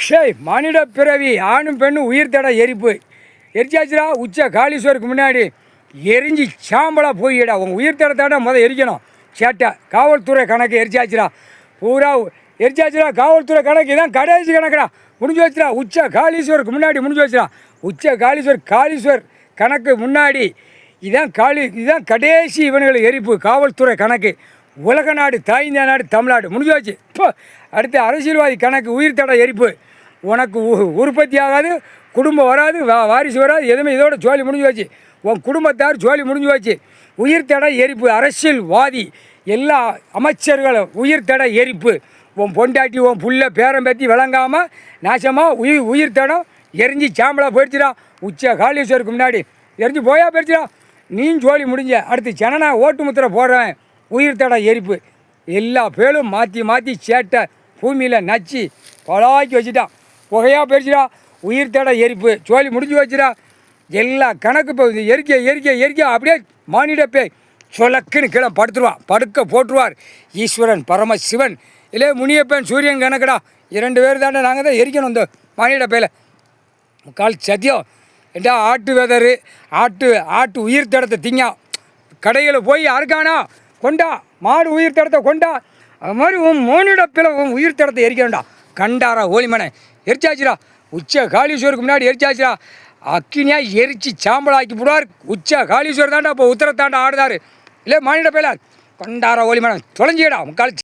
ஷேய் மானிட பிறவி ஆணும் பெண்ணும் உயிர் தட எரிப்பு எரிச்சாச்சுடா. உச்ச காளீஸ்வருக்கு முன்னாடி எரிஞ்சு சாம்பலாக போயிடா. உங்கள் உயிர் தடத்தாட முதல் எரிக்கணும். சேட்டை காவல்துறை கணக்கு எரிச்சாச்சுடா. பூரா எரிச்சாச்சுடா. காவல்துறை கணக்கு இதான் கடைசி கணக்குடா. முடிஞ்சு வச்சுடா. உச்ச காளீஸ்வருக்கு முன்னாடி முடிஞ்சு வச்சுடா. உச்ச காளீஸ்வர் கணக்கு முன்னாடி இதுதான் கடைசி இவனுங்களுக்கு எரிப்பு. காவல்துறை கணக்கு உலக நாடு தாய்ந்த நாடு தமிழ்நாடு முடிஞ்சு வச்சு. இப்போ அடுத்து அரசியல்வாதி கணக்கு உயிர் தட எரிப்பு. உனக்கு உற்பத்தி ஆகாது, குடும்பம் வராது, வாரிசு வராது, எதுவுமே இதோட ஜோலி முடிஞ்சு வச்சு. உன் குடும்பத்தார் ஜோலி முடிஞ்சு வச்சு. உயிர் தட எரிப்பு. அரசியல்வாதி எல்லா அமைச்சர்களும் உயிர் தட எரிப்பு. உன் பொண்டாட்டி உன் புள்ள பேரம்பேத்தி விளங்காமல் நாசமாக உயிர் தடம் எரிஞ்சு சாம்பலாக போயிடுச்சுடா. உச்ச காளீஸ்வருக்கு முன்னாடி எரிஞ்சு போயா போயிடுச்சுடா. நீ ஜோலி முடிஞ்ச. அடுத்து ஜனநாயக ஓட்டு முத்திரை போடுறவன் உயிர் தட எரிப்பு. எல்லா பேரும் மாற்றி சேட்டை பூமியில் நச்சு பலாக்கி வச்சுட்டான். புகையாக போயிடுச்சுடா. உயிர் தட எரிப்பு ஜோலி முடிஞ்சு வச்சுடா. எல்லா கணக்கு இப்போ எரிக்க அப்படியே மானிட பேய் சொலக்குன்னு கீழே படுக்க போட்டுருவார் ஈஸ்வரன் பரமசிவன். இல்லை முனியப்பன் சூரியன் கணக்குடா. 2 பேர் தாண்டா. நாங்கள் தான் எரிக்கணும் இந்த மானிட பேயில். கால் சத்தியம் ஏண்டா. ஆட்டு வெதரு ஆட்டு உயிர் தடத்தை திங்கா. கடையில் போய் அறுக்கானா கொண்டா. மாடு உயிர் தடத்தை கொண்டா. அது மாதிரி உன் மோனிடப்பில் உன் உயிர் தடத்தை எரிக்கணும்டா. கண்டாரா ஓலிமனை எரிச்சாச்சுடா. உச்ச காளீஸ்வருக்கு முன்னாடி எரிச்சாச்சுடா. அக்கினியாக எரிச்சு சாம்பலாக்கி போடுவார். உச்ச காளீஸ்வர் தாண்டா இப்போ உத்தரத்தாண்டா ஆடுதாரு. இல்லை மானிட பேல கொண்டாரா ஓலிமனை தொலைஞ்சிடா. முக்கால்